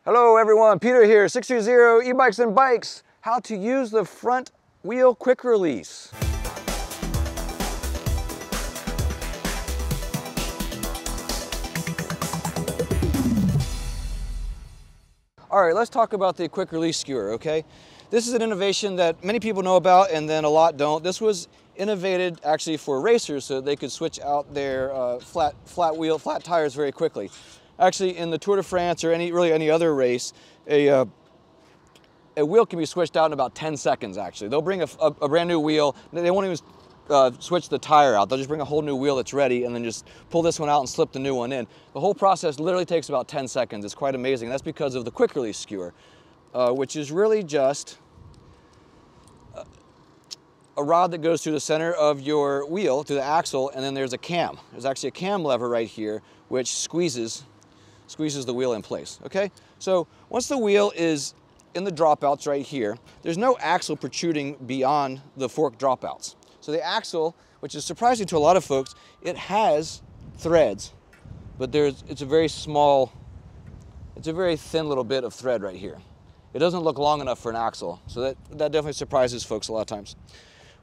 Hello everyone, Peter here, 630 e-bikes and bikes. How to use the front wheel quick release. All right, let's talk about the quick release skewer, okay? This is an innovation that many people know about and then a lot don't. This was innovated actually for racers so that they could switch out their flat tires very quickly. Actually, in the Tour de France or really any other race, a wheel can be switched out in about 10 seconds, actually. They'll bring a brand new wheel. They won't even switch the tire out. They'll just bring a whole new wheel that's ready and then just pull this one out and slip the new one in. The whole process literally takes about 10 seconds. It's quite amazing. That's because of the quick release skewer, which is really just a rod that goes through the center of your wheel, to the axle, and then there's a cam. There's actually a cam lever right here, which squeezes the wheel in place, okay? So once the wheel is in the dropouts right here, there's no axle protruding beyond the fork dropouts. So the axle, which is surprising to a lot of folks, it has threads, but it's a very thin little bit of thread right here. It doesn't look long enough for an axle, so that definitely surprises folks a lot of times.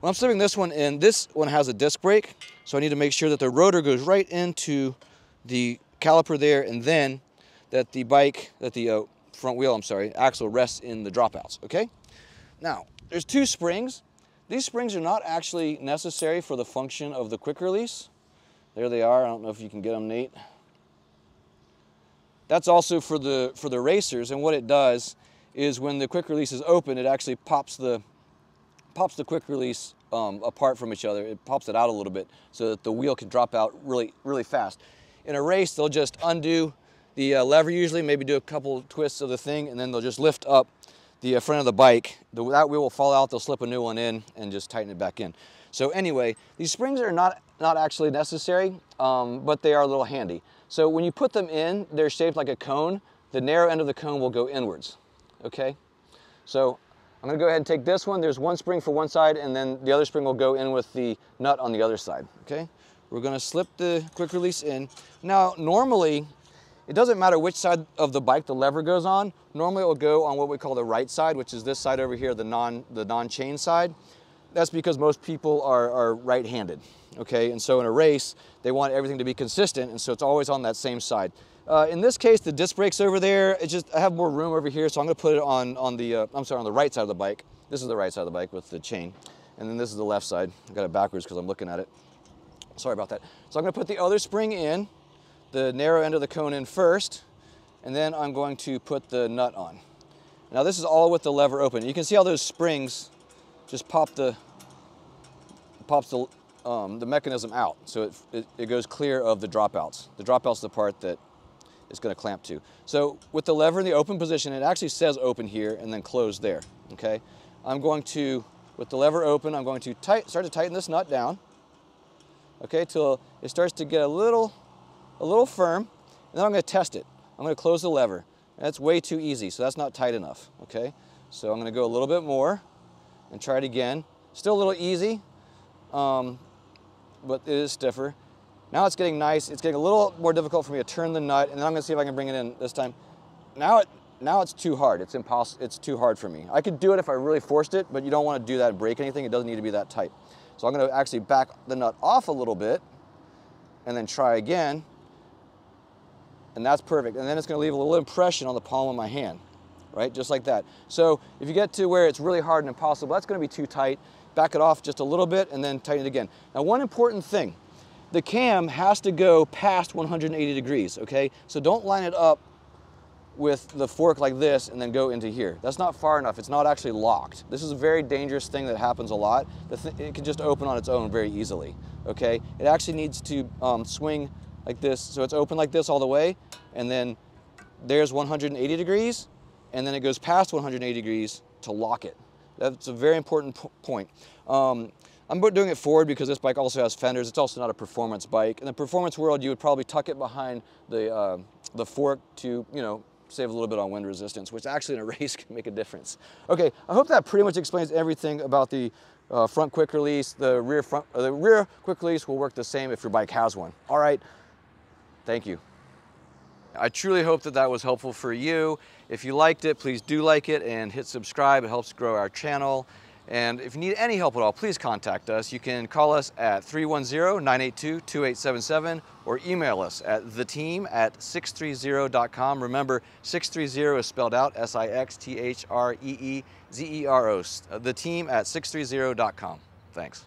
When I'm slipping this one in, this one has a disc brake, so I need to make sure that the rotor goes right into the caliper there, and then that the front wheel, axle rests in the dropouts, okay? Now, there's two springs. These springs are not actually necessary for the function of the quick release. There they are. I don't know if you can get them, Nate. That's also for the racers, and what it does is when the quick release is open, it actually pops the quick release apart from each other. It pops it out a little bit so that the wheel can drop out really, really fast. In a race, they'll just undo the lever usually, maybe do a couple twists of the thing, and then they'll just lift up the front of the bike. That wheel will fall out, they'll slip a new one in and just tighten it back in. So anyway, these springs are not actually necessary, but they are a little handy. So when you put them in, they're shaped like a cone. The narrow end of the cone will go inwards, okay? So I'm gonna go ahead and take this one. There's one spring for one side, and then the other spring will go in with the nut on the other side, okay? We're gonna slip the quick release in. Now, normally, it doesn't matter which side of the bike the lever goes on. Normally it will go on what we call the right side, which is this side over here, the non-chain side. That's because most people are right-handed, okay? And so in a race, they want everything to be consistent, and so it's always on that same side. In this case, the disc brake's over there. I have more room over here, so I'm gonna put it on the right side of the bike. This is the right side of the bike with the chain. And then this is the left side. I got it backwards because I'm looking at it. Sorry about that. So I'm gonna put the other spring in, the narrow end of the cone in first, and then I'm going to put the nut on. Now this is all with the lever open. You can see how those springs just pops the mechanism out, so it goes clear of the dropouts. The dropouts the part that it's going to clamp to. So with the lever in the open position, it actually says open here and then close there, okay? I'm going to, with the lever open, I'm going to start to tighten this nut down, okay, till it starts to get a little firm, and then I'm going to test it. I'm going to close the lever. That's way too easy, so that's not tight enough, okay? So I'm going to go a little bit more and try it again. Still a little easy, but it is stiffer. Now it's getting nice. It's getting a little more difficult for me to turn the nut, and then I'm going to see if I can bring it in this time. Now it's too hard. It's impossible. It's too hard for me. I could do it if I really forced it, but you don't want to do that and break anything. It doesn't need to be that tight. So I'm going to actually back the nut off a little bit and then try again. And that's perfect. And then it's going to leave a little impression on the palm of my hand, right? Just like that. So if you get to where it's really hard and impossible, that's going to be too tight. Back it off just a little bit and then tighten it again. Now, one important thing. The cam has to go past 180 degrees, okay? So don't line it up with the fork like this and then go into here. That's not far enough. It's not actually locked. This is a very dangerous thing that happens a lot. It can just open on its own very easily, okay? It actually needs to swing like this. So it's open like this all the way, and then there's 180 degrees, and then it goes past 180 degrees to lock it. That's a very important point. I'm doing it forward because this bike also has fenders. It's also not a performance bike. In the performance world, you would probably tuck it behind the fork to, save a little bit on wind resistance, which actually in a race can make a difference. Okay, I hope that pretty much explains everything about the front quick release. The rear quick release will work the same if your bike has one. All right, thank you. I truly hope that that was helpful for you. If you liked it, please do like it and hit subscribe. It helps grow our channel. And if you need any help at all, please contact us. You can call us at 310-982-2877 or email us at theteam@sixthreezero.com. Remember, 630 is spelled out SIXTHREEZERO. Theteam@sixthreezero.com. Thanks.